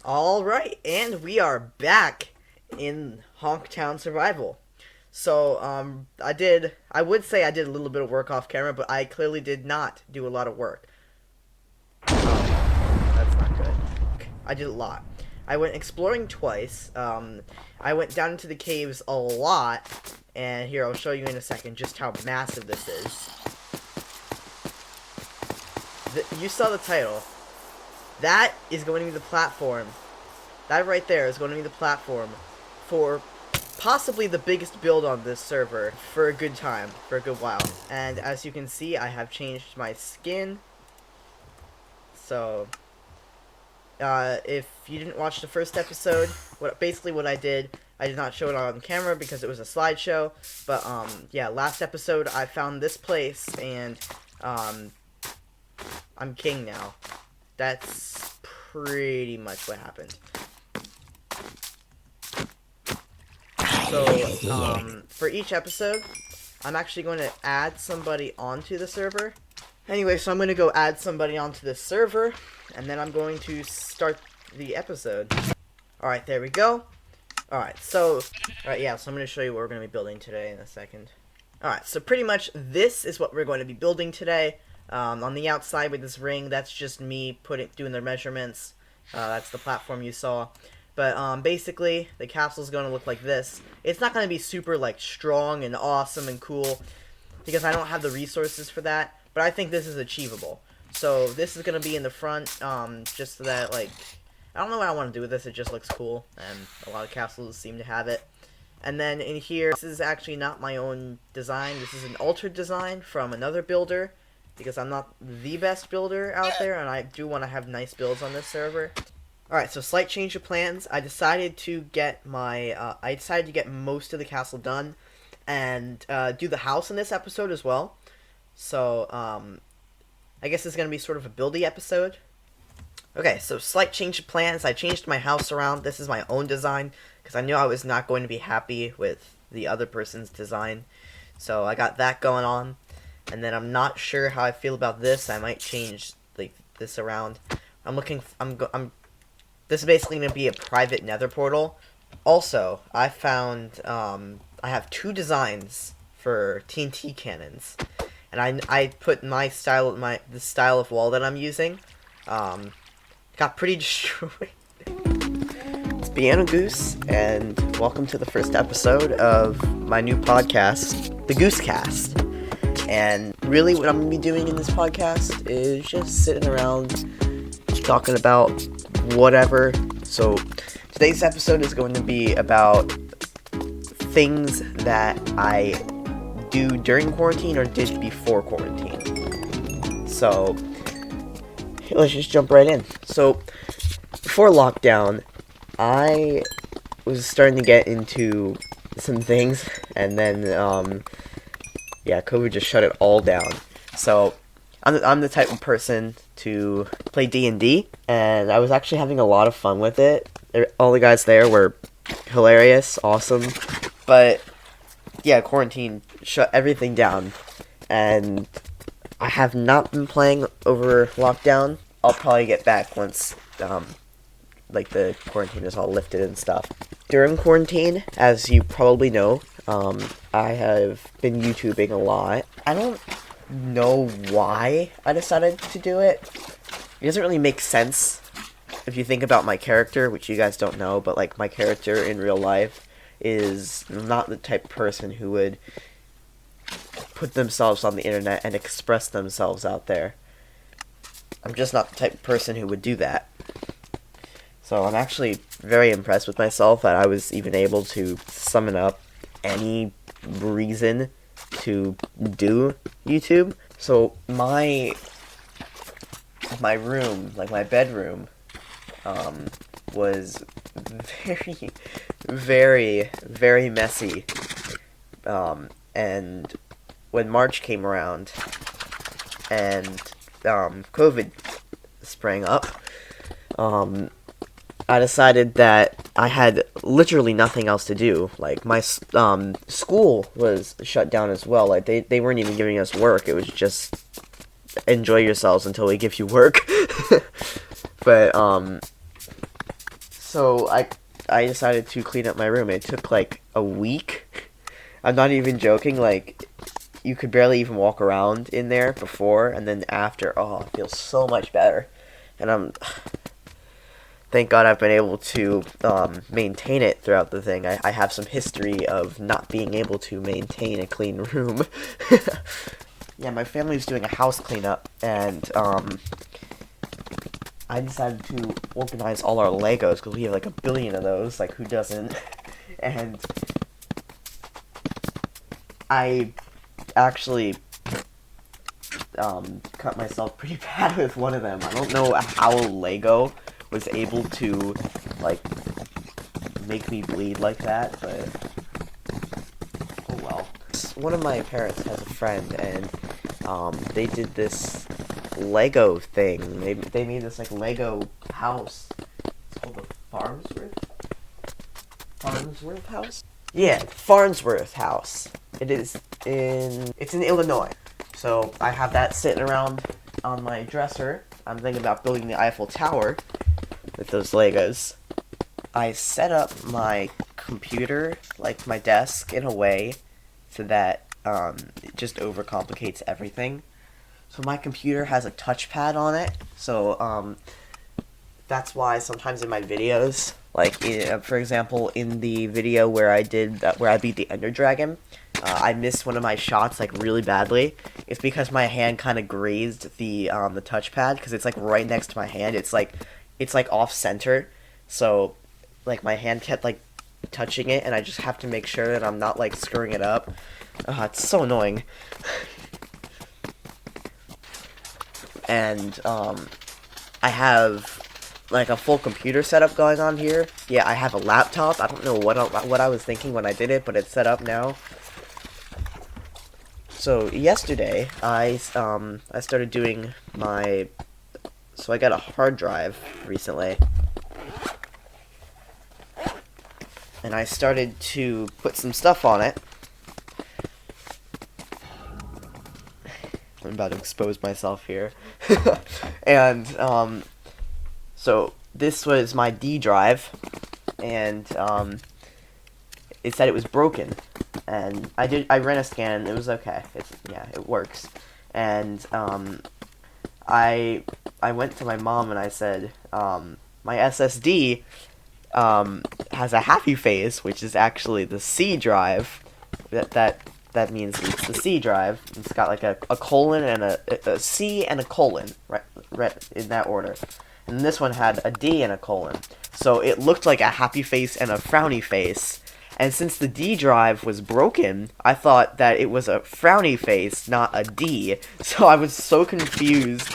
Alright, and we are back in HonkTown Survival. So, I would say I did a little bit of work off camera, but I clearly did not do a lot of work. That's not good. I did a lot. I went exploring twice. I went down into the caves a lot, and here, I'll show you in a second just how massive this is. You saw the title. That is going to be the platform. That right there is going to be the platform for possibly the biggest build on this server for a good time, for a good while. And as you can see, I have changed my skin. So, if you didn't watch the first episode, basically what I did not show it on camera because it was a slideshow. But, yeah, last episode I found this place and, I'm king now. That's pretty much what happened. So, for each episode, I'm actually going to add somebody onto the server. Anyway, so I'm going to go add somebody onto the server, and then I'm going to start the episode. Alright, there we go. Alright, so I'm going to show you what we're going to be building today in a second. Alright, so pretty much this is what we're going to be building today. On the outside with this ring, that's just me doing the measurements. That's the platform you saw. But basically, the castle's going to look like this. It's not going to be super like strong and awesome and cool because I don't have the resources for that. But I think this is achievable. So this is going to be in the front, just so that like I don't know what I want to do with this. It just looks cool, and a lot of castles seem to have it. And then in here, this is actually not my own design. This is an altered design from another builder, because I'm not the best builder out there, and I do want to have nice builds on this server. Alright, so slight change of plans. I decided to get most of the castle done, and do the house in this episode as well. So, I guess it's going to be sort of a buildy episode. Okay, so slight change of plans. I changed my house around. This is my own design, because I knew I was not going to be happy with the other person's design. So I got that going on. And then I'm not sure how I feel about this. I might change like this around. This is basically going to be a private nether portal. Also, I found, I have two designs for TNT cannons. And I put the style of wall that I'm using, got pretty destroyed. It's PiANoGoOSe, and welcome to the first episode of my new podcast, the GooseCast. And really what I'm going to be doing in this podcast is just sitting around talking about whatever. So today's episode is going to be about things that I do during quarantine or did before quarantine. So let's just jump right in. So before lockdown, I was starting to get into some things, and then COVID just shut it all down. So I'm the type of person to play D&D, and I was actually having a lot of fun with it. All the guys there were hilarious, awesome, but yeah, quarantine shut everything down, and I have not been playing over lockdown. I'll probably get back once the quarantine is all lifted and stuff. During quarantine, as you probably know, I have been YouTubing a lot. I don't know why I decided to do it. It doesn't really make sense if you think about my character, which you guys don't know, but like my character in real life is not the type of person who would put themselves on the internet and express themselves out there. I'm just not the type of person who would do that. So I'm actually very impressed with myself that I was even able to summon up any reason to do YouTube. So my room, like my bedroom, was very, very, very messy. And when March came around and COVID sprang up, I decided that I had literally nothing else to do. Like, my school was shut down as well. Like, they weren't even giving us work. It was just enjoy yourselves until we give you work. But So I decided to clean up my room. It took like a week. I'm not even joking. Like, you could barely even walk around in there before, and then after, oh, it feels so much better. And thank God I've been able to maintain it throughout the thing. I have some history of not being able to maintain a clean room. Yeah, my family's doing a house cleanup, and I decided to organize all our Legos, because we have like 1 billion of those, like who doesn't? And I actually cut myself pretty bad with one of them. I don't know how Lego was able to, like, make me bleed like that, but oh well. One of my parents has a friend, and they did this Lego thing. They made this like Lego house. It's called the Farnsworth house? Yeah, Farnsworth house. It's in Illinois. So I have that sitting around on my dresser. I'm thinking about building the Eiffel Tower with those Legos. I set up my computer, like my desk, in a way so that it just overcomplicates everything. So my computer has a touchpad on it, so that's why sometimes in my videos, like for example in the video where I beat the Ender Dragon, I missed one of my shots like really badly. It's because my hand kind of grazed the touchpad, because it's like right next to my hand. It's like off center, so like my hand kept like touching it, and I just have to make sure that I'm not like screwing it up. It's so annoying. And I have like a full computer setup going on here. Yeah, I have a laptop. I don't know what I was thinking when I did it, but it's set up now. So yesterday I started doing my, so I got a hard drive recently, and I started to put some stuff on it. I'm about to expose myself here. And so this was my D drive, and it said it was broken, and I ran a scan, and it was okay. It works. And I went to my mom and I said, my SSD has a happy face, which is actually the C drive. That means it's the C drive. It's got like a colon and a C and a colon, right in that order. And this one had a D and a colon. So it looked like a happy face and a frowny face. And since the D drive was broken, I thought that it was a frowny face, not a D. So I was so confused,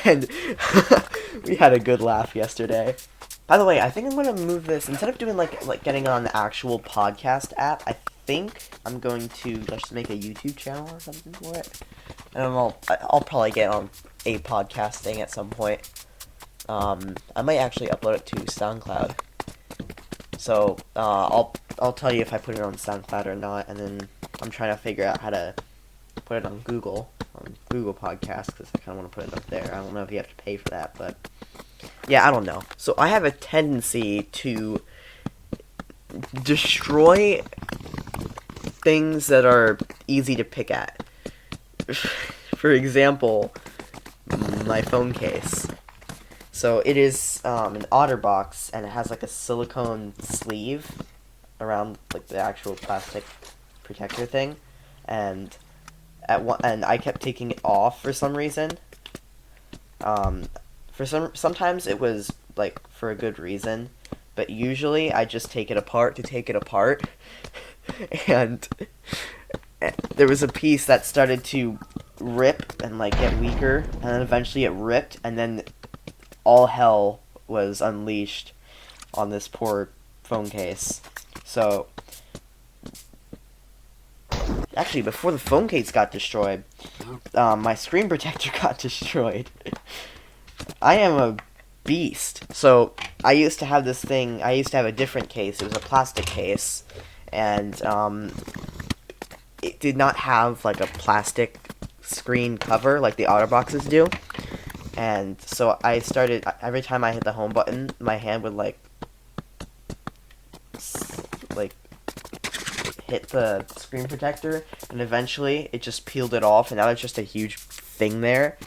and we had a good laugh yesterday. By the way, I think I'm gonna move this, instead of doing like getting on the actual podcast app, I think I'm going to just make a YouTube channel or something for it, and I'll probably get on a podcast thing at some point. I might actually upload it to SoundCloud. So I'll tell you if I put it on SoundCloud or not, and then I'm trying to figure out how to put it on Google Podcasts, because I kind of want to put it up there. I don't know if you have to pay for that, but yeah, I don't know. So I have a tendency to destroy things that are easy to pick at. For example, my phone case. So it is an OtterBox, and it has like a silicone sleeve around like the actual plastic protector thing, and I kept taking it off for some reason. Sometimes it was like for a good reason, but usually I just take it apart to take it apart. And there was a piece that started to rip and like get weaker, and then eventually it ripped, and then all hell was unleashed on this poor phone case. So actually, before the phone case got destroyed, my screen protector got destroyed. I am a beast. So I used to have this thing. I used to have a different case. It was a plastic case, and it did not have like a plastic screen cover like the OtterBoxes do. And so I started, every time I hit the home button, my hand would like like hit the screen protector, and eventually it just peeled it off, and now there's just a huge thing there.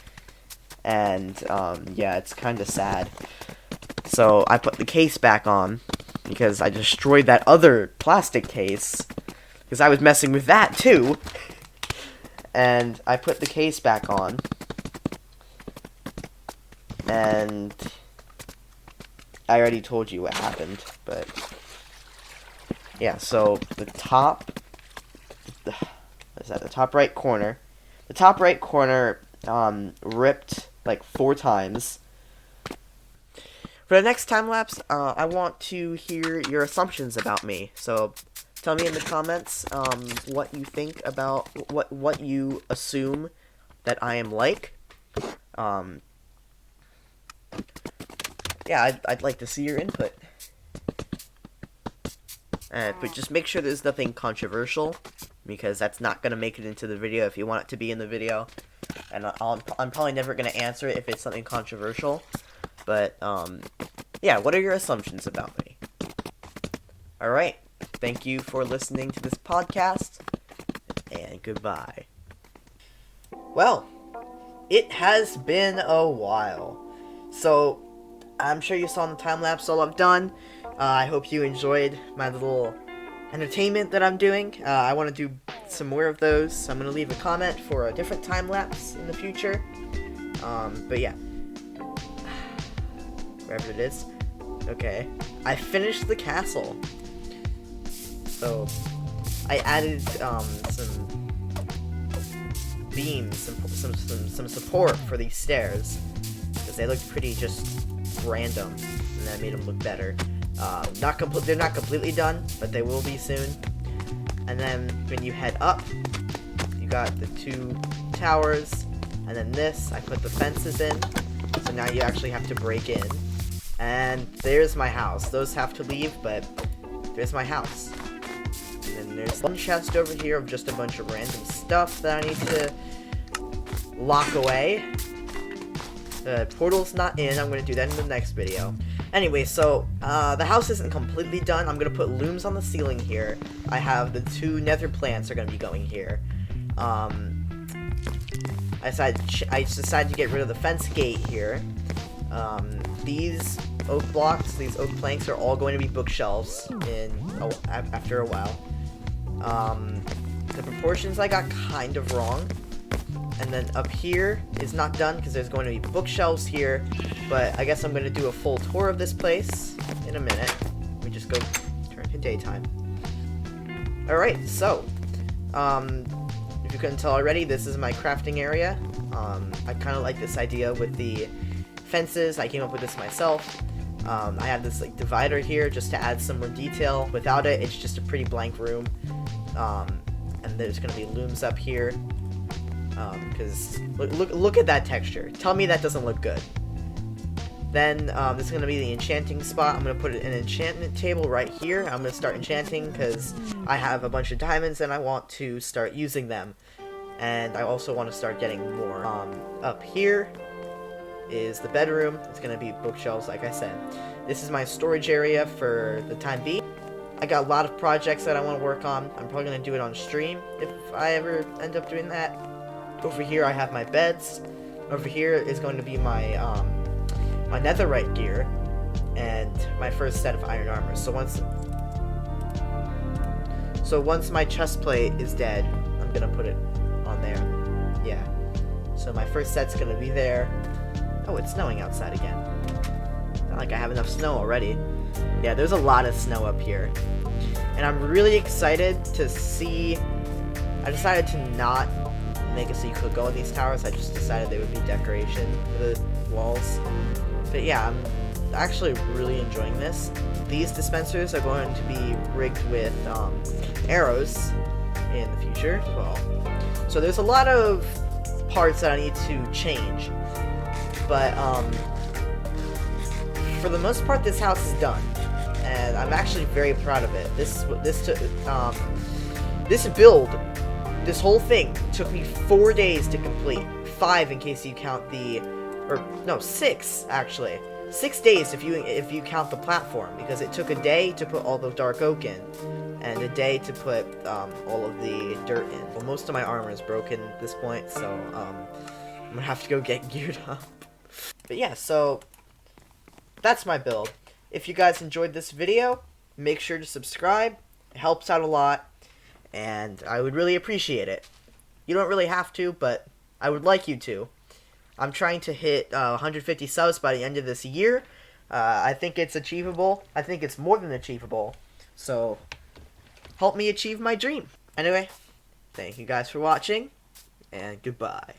And yeah, it's kind of sad. So I put the case back on because I destroyed that other plastic case because I was messing with that too. And I put the case back on, and I already told you what happened, but yeah, so the top, what is that, the top right corner, ripped like 4 times. For the next time lapse, I want to hear your assumptions about me, so tell me in the comments what you think about, what you assume that I am like. Yeah, I'd like to see your input. But just make sure there's nothing controversial, because that's not going to make it into the video if you want it to be in the video. And I'm probably never going to answer it if it's something controversial. But, yeah, what are your assumptions about me? Alright, thank you for listening to this podcast, and goodbye. Well, it has been a while. So, I'm sure you saw in the time-lapse all I've done. I hope you enjoyed my little entertainment that I'm doing. I want to do some more of those, so I'm going to leave a comment for a different time-lapse in the future. But yeah. Wherever it is. Okay. I finished the castle. So, I added some beams, some support for these stairs, because they looked pretty just random, and that made them look better. They're not completely done, but they will be soon. And then when you head up, you got the 2 towers, and then this, I put the fences in, so now you actually have to break in. And there's my house. Those have to leave, but there's my house. And then there's one chest over here of just a bunch of random stuff that I need to lock away. The portal's not in. I'm going to do that in the next video. Anyway, so the house isn't completely done. I'm going to put looms on the ceiling here. I have the 2 nether plants are going to be going here. I decided to get rid of the fence gate here. These oak blocks, these oak planks are all going to be bookshelves after a while. The proportions I got kind of wrong. And then up here is not done because there's going to be bookshelves here, but I guess I'm going to do a full tour of this place in a minute. Let me just go turn to daytime. Alright, so, if you couldn't tell already, this is my crafting area. I kind of like this idea with the fences. I came up with this myself. I have this like divider here just to add some more detail. Without it, it's just a pretty blank room. And there's going to be looms up here. Because look at that texture. Tell me that doesn't look good. Then this is going to be the enchanting spot. I'm going to put an enchantment table right here. I'm going to start enchanting because I have a bunch of diamonds and I want to start using them. And I also want to start getting more. Up here is the bedroom. It's going to be bookshelves, like I said. This is my storage area for the time being. I got a lot of projects that I want to work on. I'm probably going to do it on stream if I ever end up doing that. Over here I have my beds. Over here is going to be my my netherite gear and my first set of iron armor. So once my chest plate is dead, I'm gonna put it on there. Yeah. So my first set's gonna be there. Oh, it's snowing outside again. Not like I have enough snow already. Yeah, there's a lot of snow up here. And I'm really excited to see. I decided to not make it so you could go in these towers. I just decided they would be decoration for the walls. But yeah, I'm actually really enjoying this. These dispensers are going to be rigged with arrows in the future as well. So there's a lot of parts that I need to change. But for the most part, this house is done, and I'm actually very proud of it. This build. This whole thing took me 4 days to complete. 5 in case you count 6 actually. 6 days if you count the platform, because it took a day to put all the dark oak in, and a day to put all of the dirt in. Well, most of my armor is broken at this point, so I'm gonna have to go get geared up. But yeah, so that's my build. If you guys enjoyed this video, make sure to subscribe. It helps out a lot, and I would really appreciate it. You don't really have to, but I would like you to. I'm trying to hit 150 subs by the end of this year. I think it's achievable. I think it's more than achievable. So, help me achieve my dream. Anyway, thank you guys for watching, and goodbye.